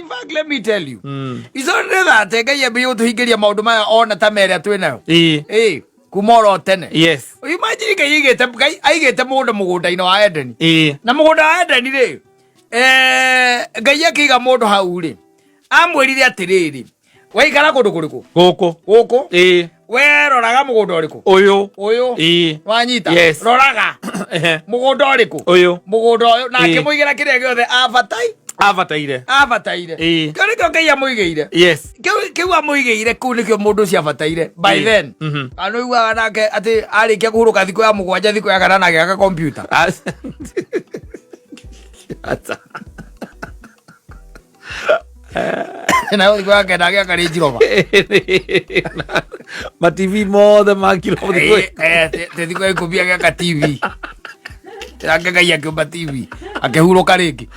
fact, let me tell you. It's only that I get you to get your mouth my own tamera twinner. Eh, Kumoro ten. Yes. Imagine you get up, I get a motor Mugunda, I Eden. Namuda Eden. Gayaki a motor howdy. I'm waiting at today. Why can I go to Coco? Where Roraga Oyo, Juanita, yes, Roraga, Mogodorico, Oyo, Mogodo, Nakamoya, the Avatai. Can I go Yamoga? Yes, Kiwa Moga, Kulik Modus Yavataire. By then, I know you are at the Arikakuru Kadiko, Moja, computer. And I was going to get a job. But TV more than my kilo. The could be a TV. I can get a TV. I can look at it.